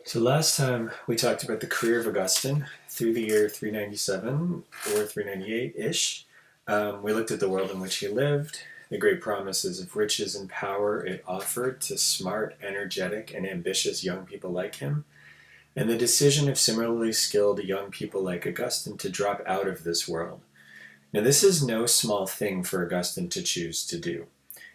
So last time we talked about the career of Augustine through the year 397 or 398-ish. We looked at the world in which he lived, the great promises of riches and power it offered to smart, energetic, and ambitious young people like him, and the decision of similarly skilled young people like Augustine to drop out of this world. Now this is no small thing for Augustine to choose to do.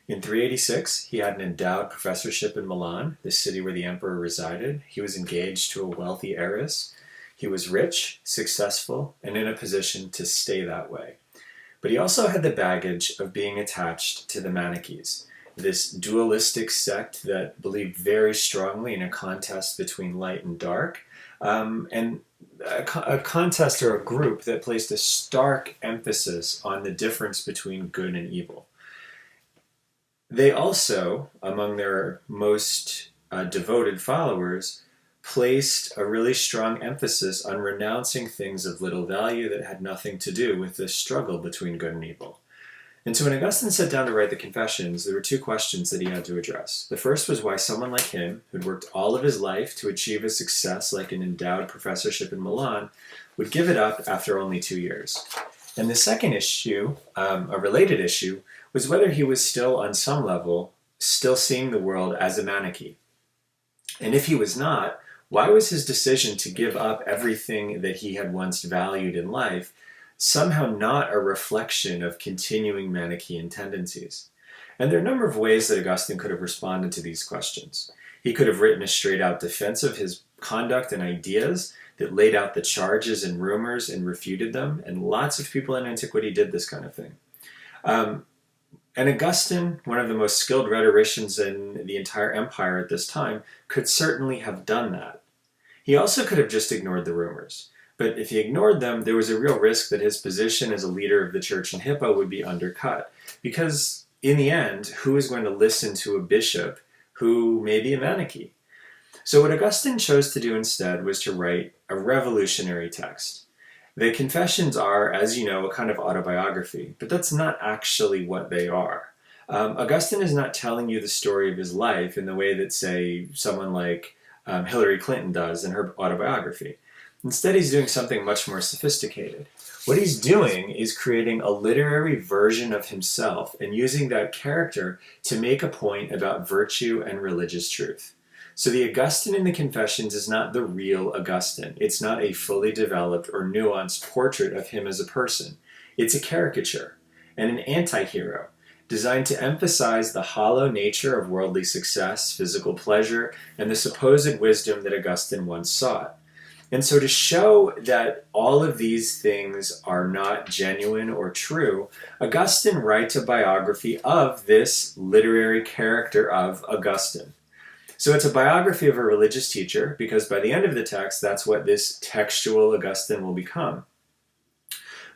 In 386, he had an endowed professorship in Milan, the city where the emperor resided. He was engaged to a wealthy heiress. He was rich, successful, and in a position to stay that way. But he also had the baggage of being attached to the Manichaees, this dualistic sect that believed very strongly in a contest between light and dark, and a contest or a group that placed a stark emphasis on the difference between good and evil. They also, among their most devoted followers, placed a really strong emphasis on renouncing things of little value that had nothing to do with this struggle between good and evil. And so when Augustine sat down to write the Confessions, there were two questions that he had to address. The first was why someone like him, who'd worked all of his life to achieve a success like an endowed professorship in Milan, would give it up after only 2 years. And the second issue, a related issue, was whether he was still, on some level, still seeing the world as a Manichae. And if he was not, why was his decision to give up everything that he had once valued in life somehow not a reflection of continuing Manichaean tendencies? And there are a number of ways that Augustine could have responded to these questions. He could have written a straight-out defense of his conduct and ideas that laid out the charges and rumors and refuted them, and lots of people in antiquity did this kind of thing. And Augustine, one of the most skilled rhetoricians in the entire empire at this time, could certainly have done that. He also could have just ignored the rumors. But if he ignored them, there was a real risk that his position as a leader of the church in Hippo would be undercut. Because in the end, who is going to listen to a bishop who may be a Manichae? So what Augustine chose to do instead was to write a revolutionary text. The Confessions are, as you know, a kind of autobiography, but that's not actually what they are. Augustine is not telling you the story of his life in the way that, say, someone like Hillary Clinton does in her autobiography. Instead, he's doing something much more sophisticated. What he's doing is creating a literary version of himself and using that character to make a point about virtue and religious truth. So the Augustine in the Confessions is not the real Augustine. It's not a fully developed or nuanced portrait of him as a person. It's a caricature and an anti-hero designed to emphasize the hollow nature of worldly success, physical pleasure, and the supposed wisdom that Augustine once sought. And so to show that all of these things are not genuine or true, Augustine writes a biography of this literary character of Augustine. So it's a biography of a religious teacher, because by the end of the text, that's what this textual Augustine will become.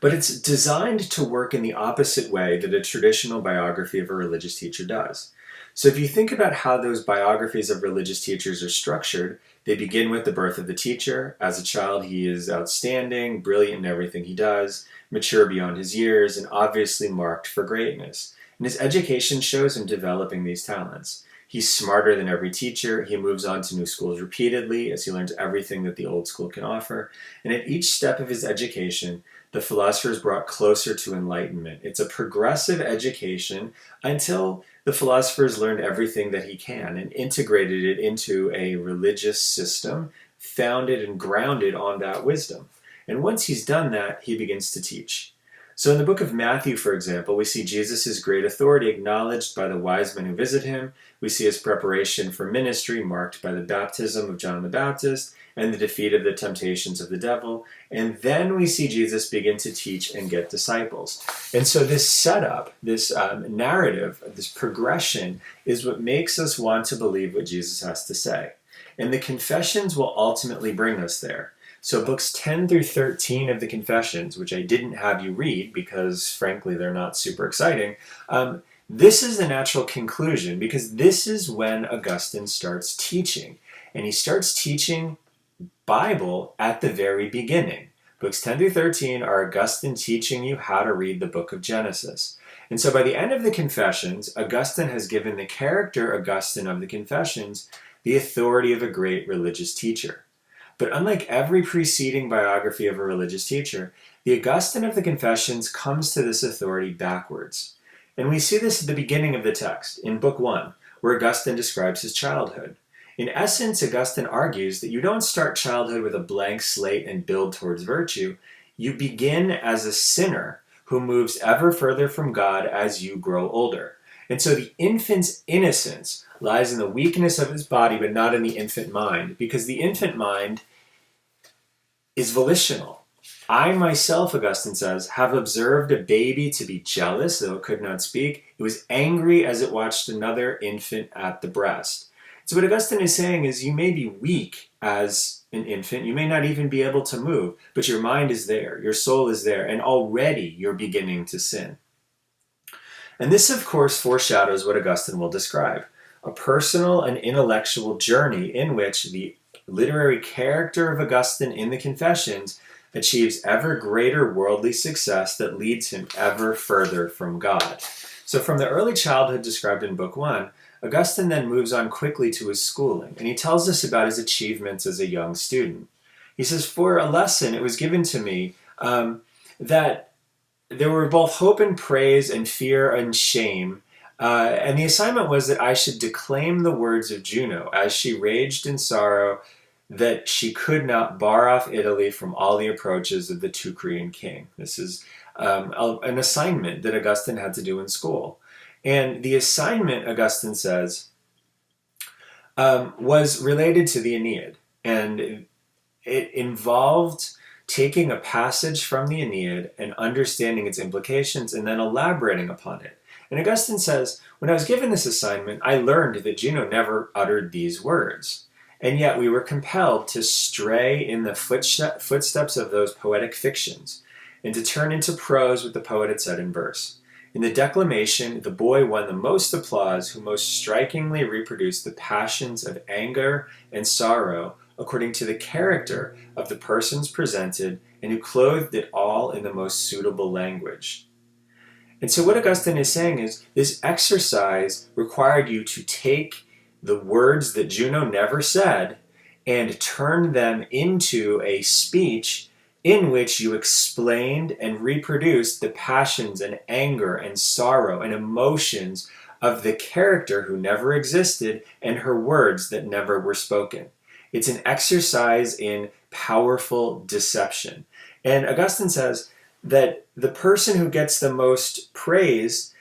But it's designed to work in the opposite way that a traditional biography of a religious teacher does. So if you think about how those biographies of religious teachers are structured, they begin with the birth of the teacher. As a child, he is outstanding, brilliant in everything he does, mature beyond his years, and obviously marked for greatness. And his education shows him developing these talents. He's smarter than every teacher. He moves on to new schools repeatedly as he learns everything that the old school can offer. And at each step of his education, the philosopher is brought closer to enlightenment. It's a progressive education until the philosopher has learned everything that he can and integrated it into a religious system founded and grounded on that wisdom. And once he's done that, he begins to teach. So in the book of Matthew, for example, we see Jesus' great authority acknowledged by the wise men who visit him. We see his preparation for ministry marked by the baptism of John the Baptist and the defeat of the temptations of the devil. And then we see Jesus begin to teach and get disciples. And so this setup, this narrative, this progression is what makes us want to believe what Jesus has to say. And the Confessions will ultimately bring us there. So books 10 through 13 of the Confessions, which I didn't have you read because, frankly, they're not super exciting, this is the natural conclusion because this is when Augustine starts teaching. And he starts teaching Bible at the very beginning. Books 10 through 13 are Augustine teaching you how to read the book of Genesis. And so by the end of the Confessions, Augustine has given the character Augustine of the Confessions the authority of a great religious teacher. But unlike every preceding biography of a religious teacher, the Augustine of the Confessions comes to this authority backwards. And we see this at the beginning of the text, in Book 1, where Augustine describes his childhood. In essence, Augustine argues that you don't start childhood with a blank slate and build towards virtue. You begin as a sinner who moves ever further from God as you grow older. And so the infant's innocence lies in the weakness of his body, but not in the infant mind, because the infant mind is volitional. I myself, Augustine says, have observed a baby to be jealous, though it could not speak. It was angry as it watched another infant at the breast. So what Augustine is saying is you may be weak as an infant, you may not even be able to move, but your mind is there, your soul is there, and already you're beginning to sin. And this, of course, foreshadows what Augustine will describe, a personal and intellectual journey in which the literary character of Augustine in the Confessions achieves ever greater worldly success that leads him ever further from God. So from the early childhood described in Book 1, Augustine then moves on quickly to his schooling, and he tells us about his achievements as a young student. He says, for a lesson it was given to me that there were both hope and praise and fear and shame, and the assignment was that I should declaim the words of Juno as she raged in sorrow that she could not bar off Italy from all the approaches of the Teucrian king. This is an assignment that Augustine had to do in school. And the assignment, Augustine says, was related to the Aeneid. And it involved taking a passage from the Aeneid and understanding its implications and then elaborating upon it. And Augustine says, when I was given this assignment, I learned that Juno never uttered these words. And yet we were compelled to stray in the footsteps of those poetic fictions and to turn into prose what the poet had said in verse. In the declamation, the boy won the most applause who most strikingly reproduced the passions of anger and sorrow according to the character of the persons presented and who clothed it all in the most suitable language. And so what Augustine is saying is this exercise required you to take the words that Juno never said and turn them into a speech in which you explained and reproduced the passions and anger and sorrow and emotions of the character who never existed and her words that never were spoken. It's an exercise in powerful deception. And Augustine says that the person who gets the most praise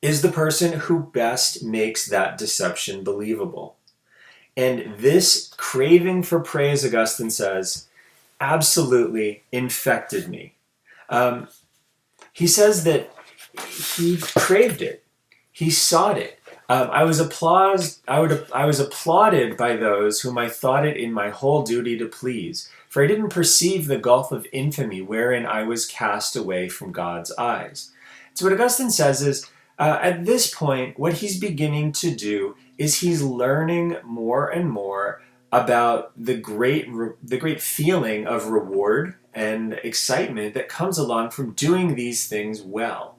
is the person who best makes that deception believable. And this craving for praise, Augustine says, absolutely infected me. He says that he craved it. He sought it. I was applauded by those whom I thought it in my whole duty to please, for I didn't perceive the gulf of infamy wherein I was cast away from God's eyes. So what Augustine says is, at this point, what he's beginning to do is he's learning more and more about the great feeling of reward and excitement that comes along from doing these things well.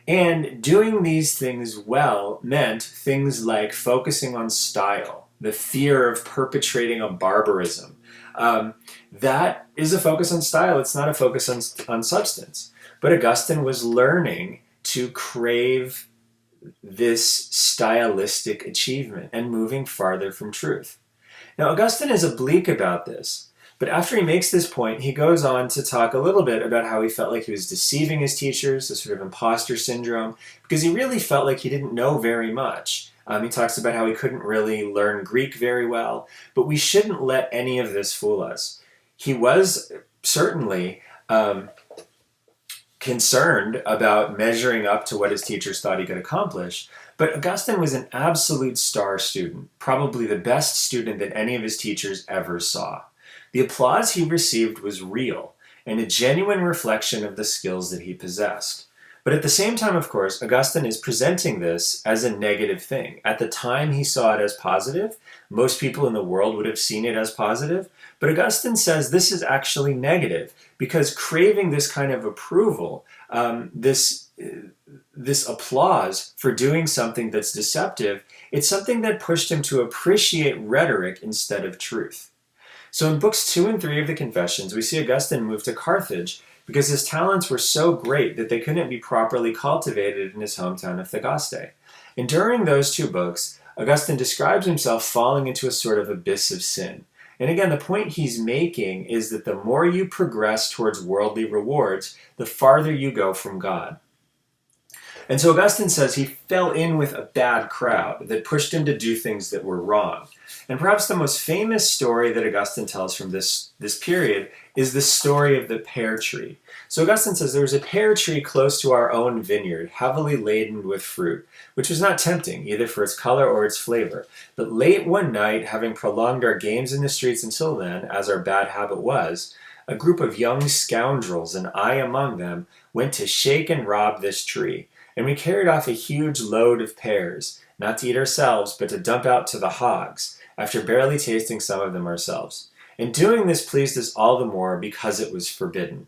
And doing these things well meant things like focusing on style, the fear of perpetrating a barbarism. That is a focus on style. It's not a focus on substance. But Augustine was learning to crave this stylistic achievement and moving farther from truth. Now, Augustine is oblique about this, but after he makes this point, he goes on to talk a little bit about how he felt like he was deceiving his teachers, the sort of imposter syndrome, because he really felt like he didn't know very much. He talks about how he couldn't really learn Greek very well, but we shouldn't let any of this fool us. He was certainly concerned about measuring up to what his teachers thought he could accomplish, but Augustine was an absolute star student, probably the best student that any of his teachers ever saw. The applause he received was real and a genuine reflection of the skills that he possessed. But at the same time, of course, Augustine is presenting this as a negative thing. At the time, he saw it as positive. Most people in the world would have seen it as positive. But Augustine says this is actually negative because craving this kind of approval, this applause for doing something that's deceptive, It's something that pushed him to appreciate rhetoric instead of truth. So in books 2 and 3 of the Confessions, we see Augustine move to Carthage because his talents were so great that they couldn't be properly cultivated in his hometown of Thagaste. And during those 2 books, Augustine describes himself falling into a sort of abyss of sin. And again, the point he's making is that the more you progress towards worldly rewards, the farther you go from God. And so Augustine says he fell in with a bad crowd that pushed him to do things that were wrong. And perhaps the most famous story that Augustine tells from this period is the story of the pear tree. So Augustine says there was a pear tree close to our own vineyard, heavily laden with fruit, which was not tempting, either for its color or its flavor. But late one night, having prolonged our games in the streets until then, as our bad habit was, a group of young scoundrels, and I among them, went to shake and rob this tree. And we carried off a huge load of pears, not to eat ourselves, but to dump out to the hogs, after barely tasting some of them ourselves. And doing this pleased us all the more because it was forbidden.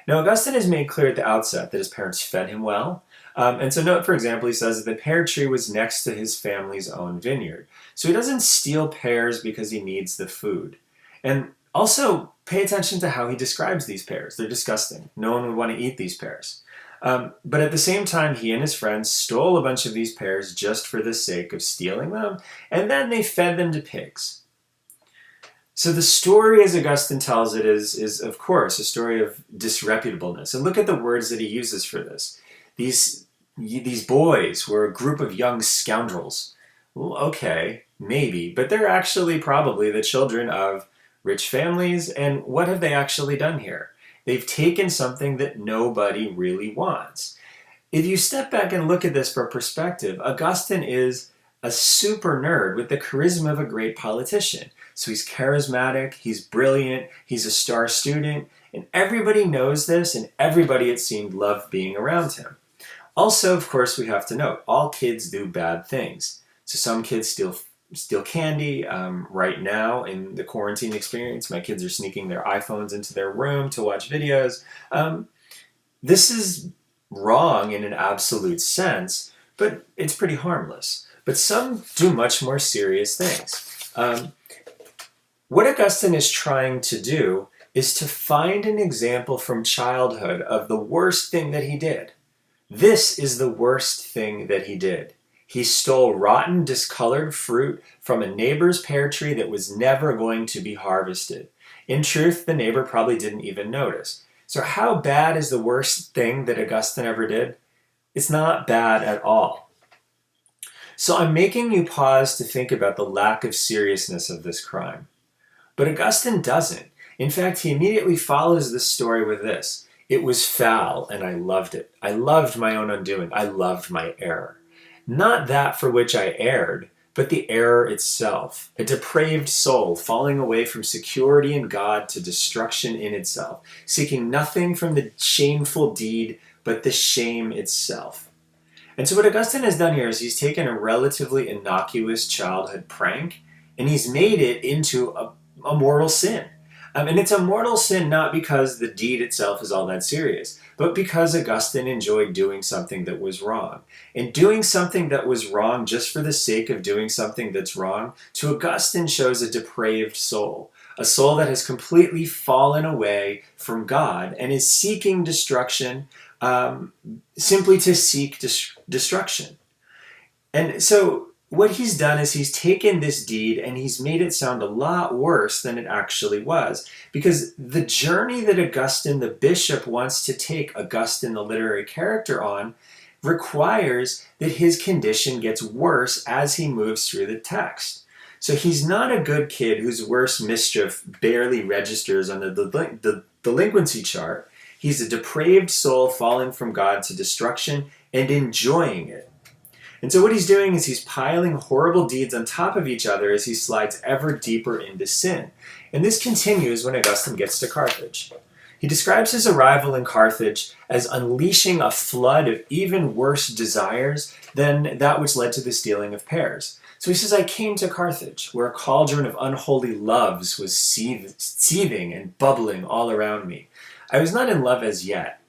Now, Augustine has made clear at the outset that his parents fed him well. And so note, for example, he says that the pear tree was next to his family's own vineyard. So he doesn't steal pears because he needs the food. And also, pay attention to how he describes these pears. They're disgusting. No one would want to eat these pears. But at the same time, he and his friends stole a bunch of these pears just for the sake of stealing them, and then they fed them to pigs. So the story, as Augustine tells it, is of course, a story of disreputableness. And look at the words that he uses for this. These boys were a group of young scoundrels. Well, okay, maybe, but they're actually probably the children of rich families, and what have they actually done here? They've taken something that nobody really wants. If you step back and look at this for perspective, Augustine is a super nerd with the charisma of a great politician. So he's charismatic, he's brilliant, he's a star student, and everybody knows this, and everybody, it seemed, loved being around him. Also, of course, we have to note, all kids do bad things. So some kids steal candy. Right now, in the quarantine experience, my kids are sneaking their iPhones into their room to watch videos. This is wrong in an absolute sense, but it's pretty harmless. But some do much more serious things. What Augustine is trying to do is to find an example from childhood of the worst thing that he did. This is the worst thing that he did. He stole rotten, discolored fruit from a neighbor's pear tree that was never going to be harvested. In truth, the neighbor probably didn't even notice. So how bad is the worst thing that Augustine ever did? It's not bad at all. So I'm making you pause to think about the lack of seriousness of this crime. But Augustine doesn't. In fact, he immediately follows this story with this. It was foul, and I loved it. I loved my own undoing. I loved my error. Not that for which I erred, but the error itself, a depraved soul falling away from security in God to destruction in itself, seeking nothing from the shameful deed but the shame itself. And so what Augustine has done here is he's taken a relatively innocuous childhood prank and he's made it into a mortal sin. And it's a mortal sin not because the deed itself is all that serious, but because Augustine enjoyed doing something that was wrong. And doing something that was wrong just for the sake of doing something that's wrong, to Augustine shows a depraved soul. A soul that has completely fallen away from God and is seeking destruction simply to seek destruction. And so what he's done is he's taken this deed and he's made it sound a lot worse than it actually was. Because the journey that Augustine, the bishop, wants to take Augustine, the literary character, on requires that his condition gets worse as he moves through the text. So he's not a good kid whose worst mischief barely registers on the delinquency chart. He's a depraved soul falling from God to destruction and enjoying it. And so what he's doing is he's piling horrible deeds on top of each other as he slides ever deeper into sin. And this continues when Augustine gets to Carthage. He describes his arrival in Carthage as unleashing a flood of even worse desires than that which led to the stealing of pears. So he says, I came to Carthage, where a cauldron of unholy loves was seething and bubbling all around me. I was not in love as yet,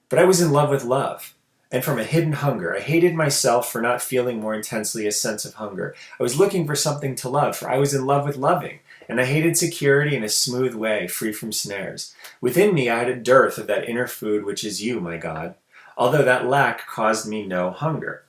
but I was in love with love. and from a hidden hunger. I hated myself for not feeling more intensely a sense of hunger. I was looking for something to love, for I was in love with loving, and I hated security in a smooth way, free from snares. Within me I had a dearth of that inner food which is you, my God, although that lack caused me no hunger.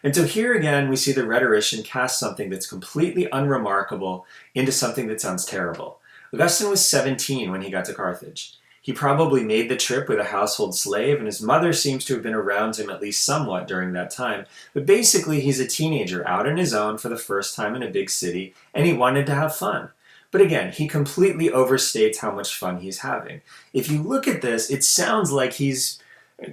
And so here again we see the rhetorician cast something that's completely unremarkable into something that sounds terrible. Augustine was 17 when he got to Carthage. He probably made the trip with a household slave, and his mother seems to have been around him at least somewhat during that time. But basically, he's a teenager out on his own for the first time in a big city, and he wanted to have fun. But again, he completely overstates how much fun he's having. If you look at this, it sounds like he's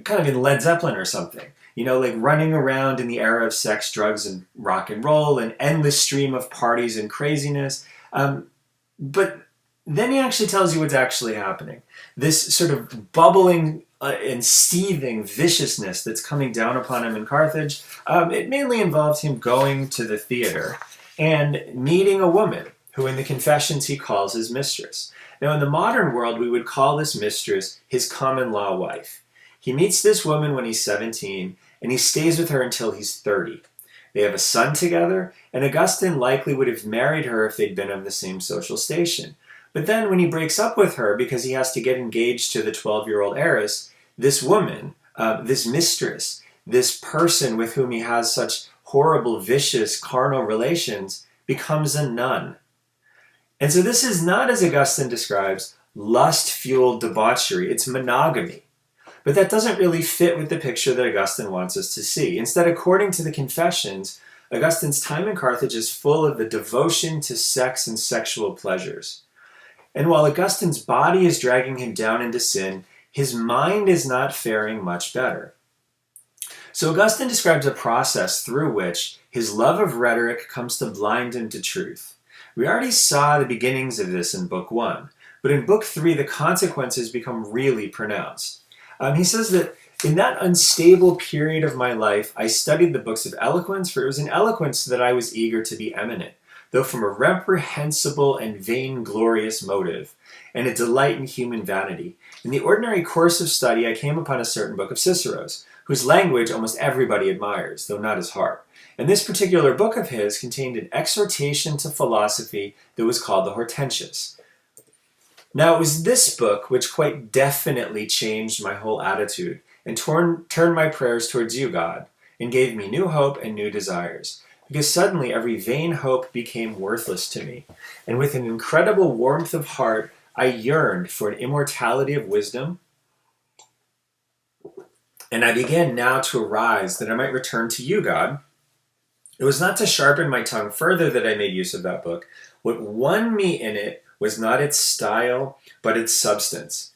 kind of in Led Zeppelin or something. You know, like running around in the era of sex, drugs, and rock and roll, an endless stream of parties and craziness. But then he actually tells you what's actually happening. This sort of bubbling and seething viciousness that's coming down upon him in Carthage, it mainly involved him going to the theater and meeting a woman who in the Confessions he calls his mistress. Now in the modern world, we would call this mistress his common law wife. He meets this woman when he's 17, and he stays with her until he's 30. They have a son together, and Augustine likely would have married her if they'd been of the same social station. But then when he breaks up with her because he has to get engaged to the 12-year-old heiress, this woman, this mistress, this person with whom he has such horrible, vicious, carnal relations, becomes a nun. And so this is not, as Augustine describes, lust-fueled debauchery. It's monogamy. But that doesn't really fit with the picture that Augustine wants us to see. Instead, according to the Confessions, Augustine's time in Carthage is full of the devotion to sex and sexual pleasures. And while Augustine's body is dragging him down into sin, his mind is not faring much better. So Augustine describes a process through which his love of rhetoric comes to blind him to truth. We already saw the beginnings of this in Book 1, but in Book 3 the consequences become really pronounced. He says that in that unstable period of my life, I studied the books of eloquence, for it was in eloquence that I was eager to be eminent, though from a reprehensible and vainglorious motive, and a delight in human vanity. In the ordinary course of study, I came upon a certain book of Cicero's, whose language almost everybody admires, though not his heart. And this particular book of his contained an exhortation to philosophy that was called the Hortensius. Now, it was this book which quite definitely changed my whole attitude and turned my prayers towards you, God, and gave me new hope and new desires. Because suddenly every vain hope became worthless to me, and with an incredible warmth of heart, I yearned for an immortality of wisdom, and I began now to arise that I might return to you, God. It was not to sharpen my tongue further that I made use of that book. What won me in it was not its style, but its substance.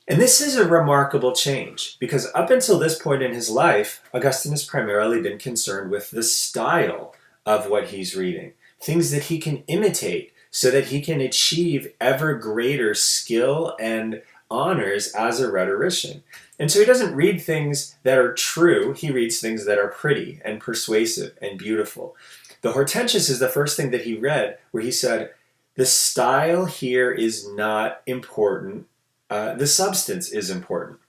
And this is a remarkable change, because up until this point in his life, Augustine has primarily been concerned with the style of what he's reading, things that he can imitate so that he can achieve ever greater skill and honors as a rhetorician. And so he doesn't read things that are true, he reads things that are pretty and persuasive and beautiful. The Hortensius is the first thing that he read, where he said, the style here is not important, the substance is important.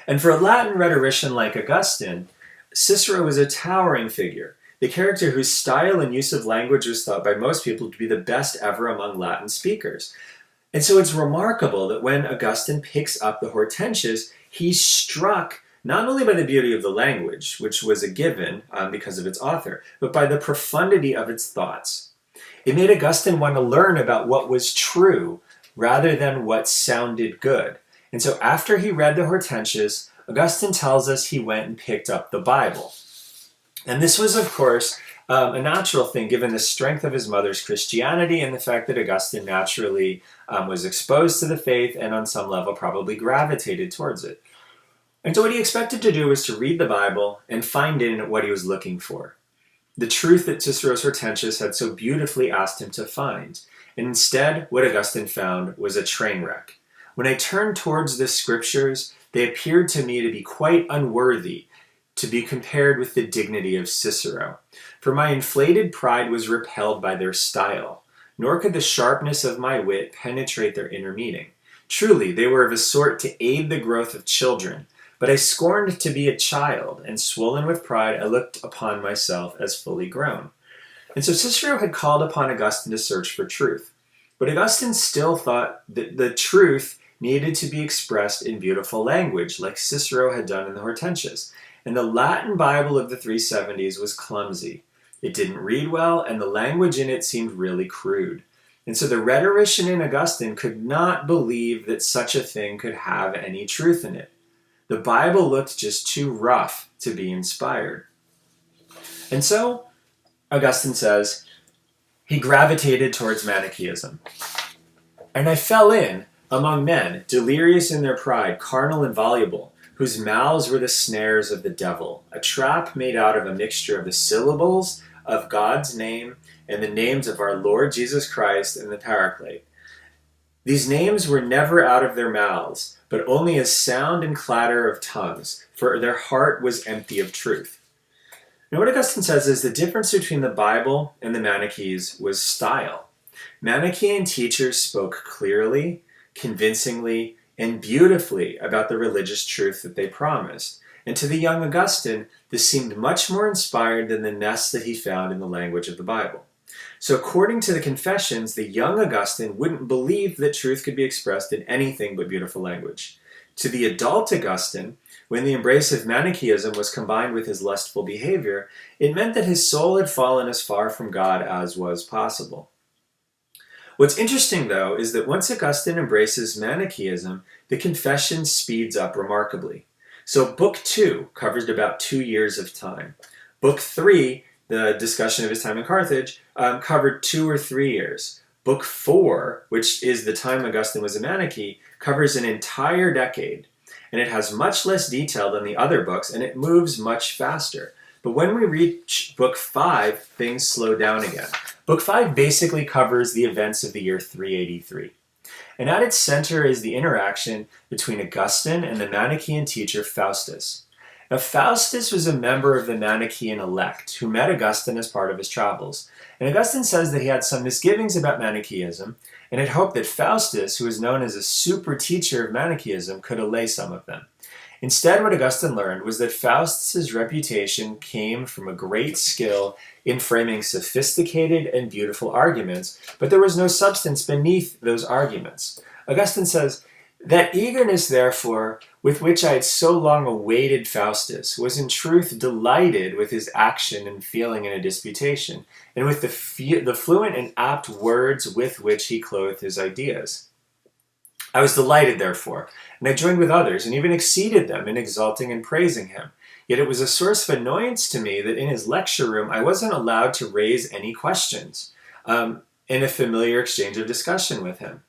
And for a Latin rhetorician like Augustine, Cicero was a towering figure, the character whose style and use of language was thought by most people to be the best ever among Latin speakers. And so it's remarkable that when Augustine picks up the Hortensius, he's struck not only by the beauty of the language, which was a given because of its author, but by the profundity of its thoughts. It made Augustine want to learn about what was true rather than what sounded good. And so after he read the Hortensius, Augustine tells us he went and picked up the Bible. And this was, of course, a natural thing given the strength of his mother's Christianity and the fact that Augustine naturally was exposed to the faith and on some level probably gravitated towards it. And so what he expected to do was to read the Bible and find in it what he was looking for. The truth that Cicero's Hortensius had so beautifully asked him to find. And instead, what Augustine found was a train wreck. When I turned towards the scriptures, they appeared to me to be quite unworthy to be compared with the dignity of Cicero. For my inflated pride was repelled by their style, nor could the sharpness of my wit penetrate their inner meaning. Truly, they were of a sort to aid the growth of children, But I scorned to be a child, and swollen with pride I looked upon myself as fully grown. And so Cicero had called upon Augustine to search for truth. But Augustine still thought that the truth needed to be expressed in beautiful language, like Cicero had done in the Hortensias. And the Latin Bible of the 370s was clumsy. It didn't read well, and the language in it seemed really crude. And so the rhetorician in Augustine could not believe that such a thing could have any truth in it. The Bible looked just too rough to be inspired. And so, Augustine says, he gravitated towards Manichaeism. And I fell in among men, delirious in their pride, carnal and voluble, whose mouths were the snares of the devil, a trap made out of a mixture of the syllables of God's name and the names of our Lord Jesus Christ and the Paraclete. These names were never out of their mouths, but only as sound and clatter of tongues, for their heart was empty of truth. Now what Augustine says is the difference between the Bible and the Manichaeans was style. Manichaean teachers spoke clearly, convincingly, and beautifully about the religious truth that they promised. And to the young Augustine, this seemed much more inspired than the nests that he found in the language of the Bible. So according to the Confessions, the young Augustine wouldn't believe that truth could be expressed in anything but beautiful language. To the adult Augustine, when the embrace of Manichaeism was combined with his lustful behavior, it meant that his soul had fallen as far from God as was possible. What's interesting, though, is that once Augustine embraces Manichaeism, the Confession speeds up remarkably. So Book 2 covers about 2 years of time. Book 3, the discussion of his time in Carthage, covered 2 or 3 years. Book 4, which is the time Augustine was a Manichae, covers an entire decade. And it has much less detail than the other books, and it moves much faster. But when we reach Book 5, things slow down again. Book 5 basically covers the events of the year 383. And at its center is the interaction between Augustine and the Manichaean teacher Faustus. Now, Faustus was a member of the Manichaean elect who met Augustine as part of his travels. And Augustine says that he had some misgivings about Manichaeism and had hoped that Faustus, who was known as a super teacher of Manichaeism, could allay some of them. Instead, what Augustine learned was that Faustus's reputation came from a great skill in framing sophisticated and beautiful arguments, but there was no substance beneath those arguments. Augustine says, that eagerness, therefore, with which I had so long awaited Faustus, was in truth delighted with his action and feeling in a disputation, and with the fluent and apt words with which he clothed his ideas. I was delighted, therefore, and I joined with others, and even exceeded them in exalting and praising him. Yet it was a source of annoyance to me that in his lecture room I wasn't allowed to raise any questions in a familiar exchange of discussion with him.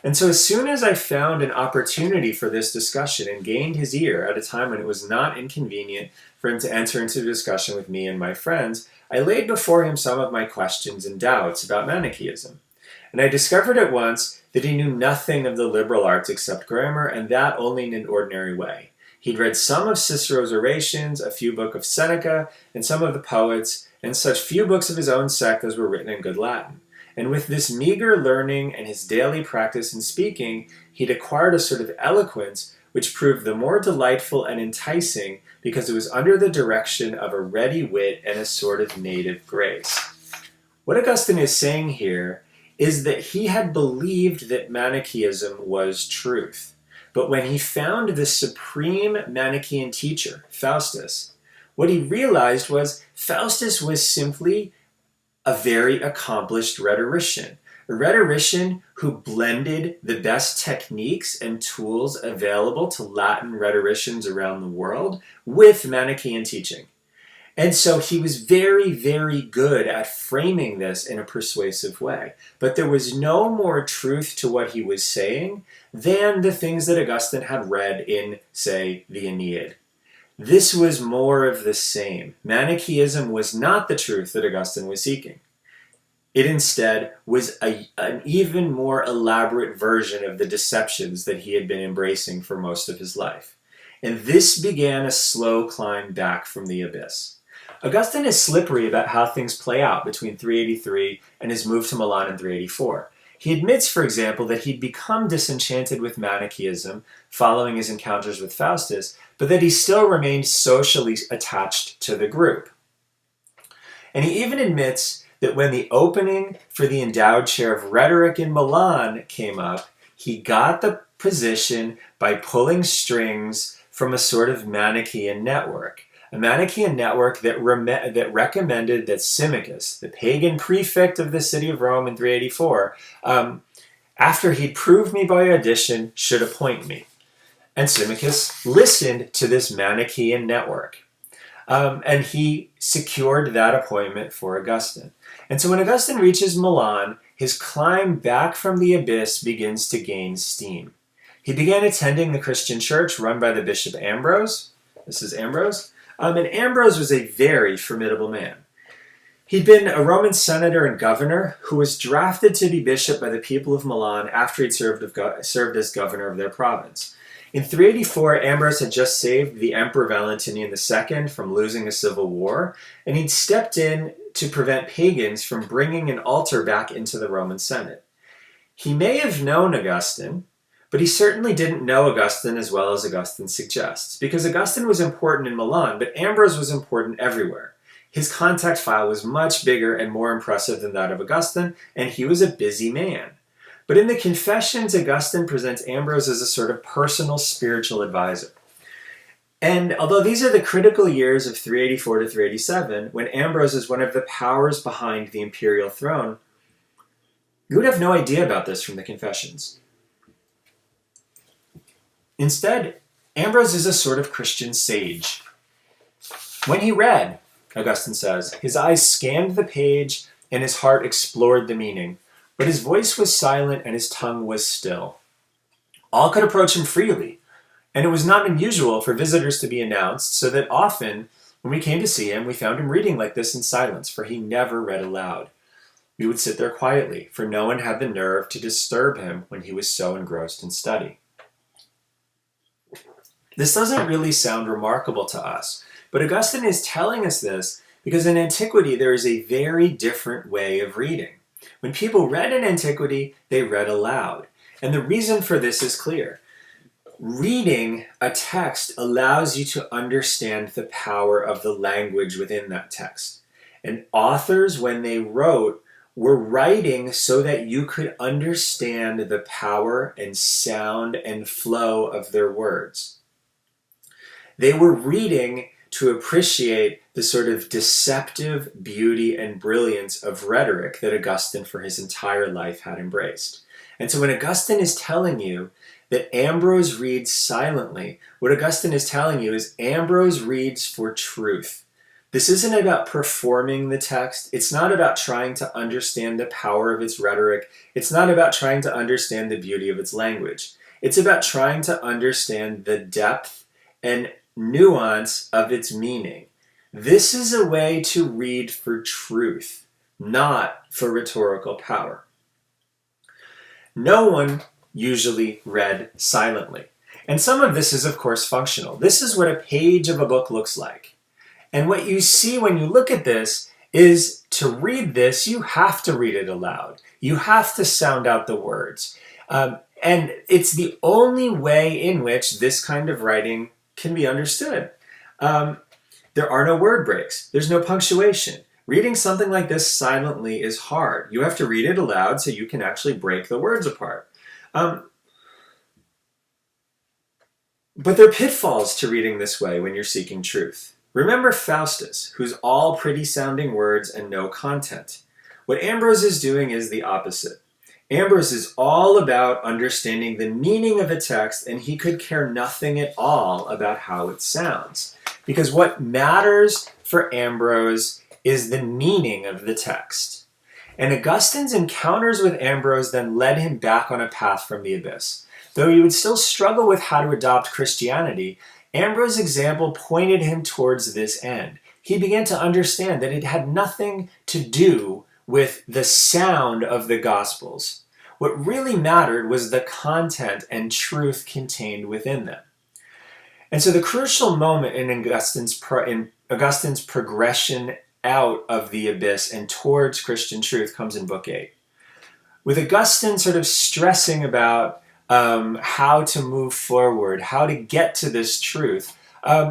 And so as soon as I found an opportunity for this discussion and gained his ear at a time when it was not inconvenient for him to enter into a discussion with me and my friends, I laid before him some of my questions and doubts about Manichaeism. And I discovered at once that he knew nothing of the liberal arts except grammar, and that only in an ordinary way. He'd read some of Cicero's orations, a few books of Seneca, and some of the poets, and such few books of his own sect as were written in good Latin. And with this meager learning and his daily practice in speaking, he'd acquired a sort of eloquence which proved the more delightful and enticing because it was under the direction of a ready wit and a sort of native grace. What Augustine is saying here is that he had believed that Manichaeism was truth. But when he found the supreme Manichaean teacher, Faustus, what he realized was Faustus was simply a very accomplished rhetorician. A rhetorician who blended the best techniques and tools available to Latin rhetoricians around the world with Manichaean teaching. And so he was very, very good at framing this in a persuasive way. But there was no more truth to what he was saying than the things that Augustine had read in, say, the Aeneid. This was more of the same. Manichaeism was not the truth that Augustine was seeking. It instead was an even more elaborate version of the deceptions that he had been embracing for most of his life. And this began a slow climb back from the abyss. Augustine is slippery about how things play out between 383 and his move to Milan in 384. He admits, for example, that he'd become disenchanted with Manichaeism following his encounters with Faustus, but that he still remained socially attached to the group. And he even admits that when the opening for the endowed chair of rhetoric in Milan came up, he got the position by pulling strings from a sort of Manichaean network. A Manichaean network that recommended that Symmachus, the pagan prefect of the city of Rome in 384, after he'd proved me by audition, should appoint me. And Symmachus listened to this Manichaean network. And he secured that appointment for Augustine. And so when Augustine reaches Milan, his climb back from the abyss begins to gain steam. He began attending the Christian church run by the Bishop Ambrose. This is Ambrose. And Ambrose was a very formidable man. He'd been a Roman senator and governor who was drafted to be bishop by the people of Milan after he'd served as governor of their province. In 384, Ambrose had just saved the Emperor Valentinian II from losing a civil war, and he'd stepped in to prevent pagans from bringing an altar back into the Roman Senate. He may have known Augustine, but he certainly didn't know Augustine as well as Augustine suggests, because Augustine was important in Milan, but Ambrose was important everywhere. His contact file was much bigger and more impressive than that of Augustine, and he was a busy man. But in the Confessions, Augustine presents Ambrose as a sort of personal spiritual advisor. And although these are the critical years of 384 to 387, when Ambrose is one of the powers behind the imperial throne, you would have no idea about this from the Confessions. Instead, Ambrose is a sort of Christian sage. When he read, Augustine says, his eyes scanned the page and his heart explored the meaning, but his voice was silent and his tongue was still. All could approach him freely, and it was not unusual for visitors to be announced, so that often, when we came to see him, we found him reading like this in silence, for he never read aloud. We would sit there quietly, for no one had the nerve to disturb him when he was so engrossed in study. This doesn't really sound remarkable to us, but Augustine is telling us this because in antiquity there is a very different way of reading. When people read in antiquity, they read aloud. And the reason for this is clear. Reading a text allows you to understand the power of the language within that text. And authors, when they wrote, were writing so that you could understand the power and sound and flow of their words. They were reading to appreciate the sort of deceptive beauty and brilliance of rhetoric that Augustine for his entire life had embraced. And so when Augustine is telling you that Ambrose reads silently, what Augustine is telling you is Ambrose reads for truth. This isn't about performing the text. It's not about trying to understand the power of its rhetoric. It's not about trying to understand the beauty of its language. It's about trying to understand the depth and nuance of its meaning. This is a way to read for truth, not for rhetorical power. No one usually read silently. And some of this is, of course, functional. This is what a page of a book looks like. And what you see when you look at this is to read this, you have to read it aloud. You have to sound out the words. And it's the only way in which this kind of writing can be understood. There are no word breaks. There's no punctuation. Reading something like this silently is hard. You have to read it aloud so you can actually break the words apart. But there are pitfalls to reading this way when you're seeking truth. Remember Faustus, who's all pretty sounding words and no content. What Ambrose is doing is the opposite. Ambrose is all about understanding the meaning of a text, and he could care nothing at all about how it sounds. Because what matters for Ambrose is the meaning of the text. And Augustine's encounters with Ambrose then led him back on a path from the abyss. Though he would still struggle with how to adopt Christianity, Ambrose's example pointed him towards this end. He began to understand that it had nothing to do with the sound of the Gospels. What really mattered was the content and truth contained within them. And so the crucial moment in Augustine's progression out of the abyss and towards Christian truth comes in Book 8. with Augustine sort of stressing about how to move forward, how to get to this truth,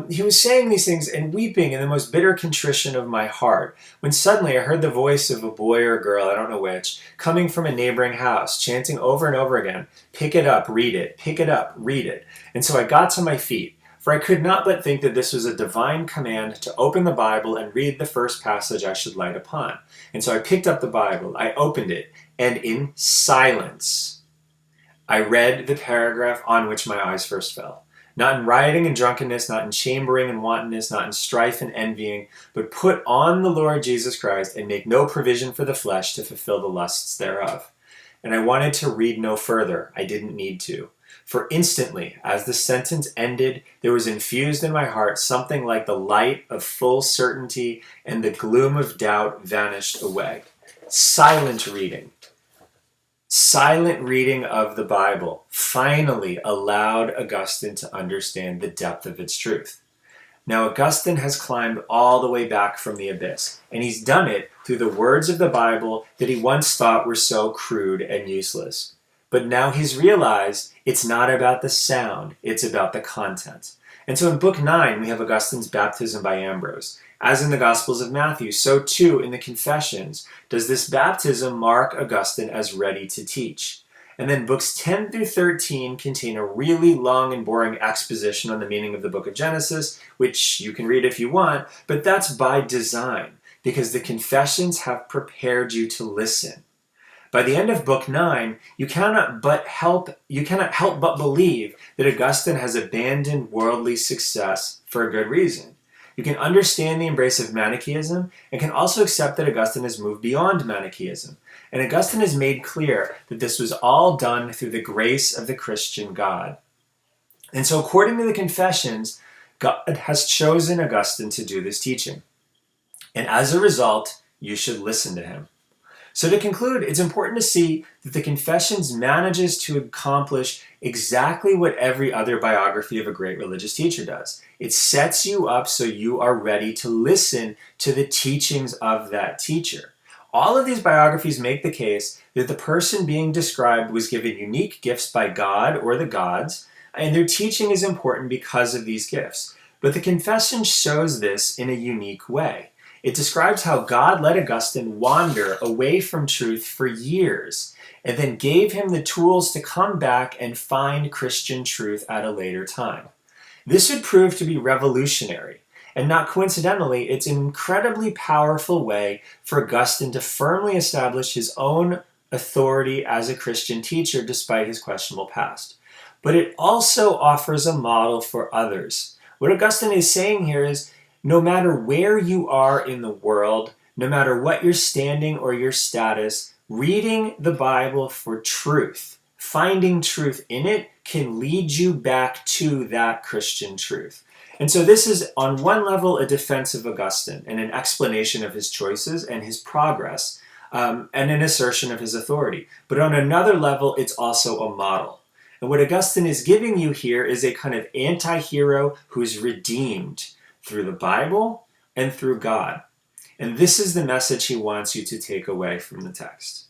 he was saying these things and weeping in the most bitter contrition of my heart, when suddenly I heard the voice of a boy or a girl, I don't know which, coming from a neighboring house, chanting over and over again, "Pick it up, read it, pick it up, read it." And so I got to my feet, for I could not but think that this was a divine command to open the Bible and read the first passage I should light upon. And so I picked up the Bible, I opened it, and in silence I read the paragraph on which my eyes first fell. Not in rioting and drunkenness, not in chambering and wantonness, not in strife and envying, but put on the Lord Jesus Christ and make no provision for the flesh to fulfill the lusts thereof. And I wanted to read no further. I didn't need to. For instantly, as the sentence ended, there was infused in my heart something like the light of full certainty, and the gloom of doubt vanished away. Silent reading. Silent reading of the Bible finally allowed Augustine to understand the depth of its truth. Now, Augustine has climbed all the way back from the abyss, and he's done it through the words of the Bible that he once thought were so crude and useless. But now he's realized it's not about the sound, it's about the content. And so in Book 9, we have Augustine's baptism by Ambrose. As in the Gospels of Matthew, so too in the Confessions does this baptism mark Augustine as ready to teach. And then books 10 through 13 contain a really long and boring exposition on the meaning of the book of Genesis, which you can read if you want, but that's by design, because the Confessions have prepared you to listen. By the end of Book 9, you cannot help but believe that Augustine has abandoned worldly success for a good reason. You can understand the embrace of Manichaeism and can also accept that Augustine has moved beyond Manichaeism. And Augustine has made clear that this was all done through the grace of the Christian God. And so according to the Confessions, God has chosen Augustine to do this teaching. And as a result, you should listen to him. So to conclude, it's important to see that the Confessions manages to accomplish exactly what every other biography of a great religious teacher does. It sets you up so you are ready to listen to the teachings of that teacher. All of these biographies make the case that the person being described was given unique gifts by God or the gods, and their teaching is important because of these gifts. But the Confession shows this in a unique way. It describes how God let Augustine wander away from truth for years, and then gave him the tools to come back and find Christian truth at a later time. This would prove to be revolutionary, and not coincidentally, it's an incredibly powerful way for Augustine to firmly establish his own authority as a Christian teacher despite his questionable past. But it also offers a model for others. What Augustine is saying here is, no matter where you are in the world, no matter what your standing or your status, reading the Bible for truth, finding truth in it, can lead you back to that Christian truth. And so this is, on one level, a defense of Augustine and an explanation of his choices and his progress, and an assertion of his authority. But on another level, it's also a model. And what Augustine is giving you here is a kind of anti-hero who's redeemed through the Bible and through God. And this is the message he wants you to take away from the text.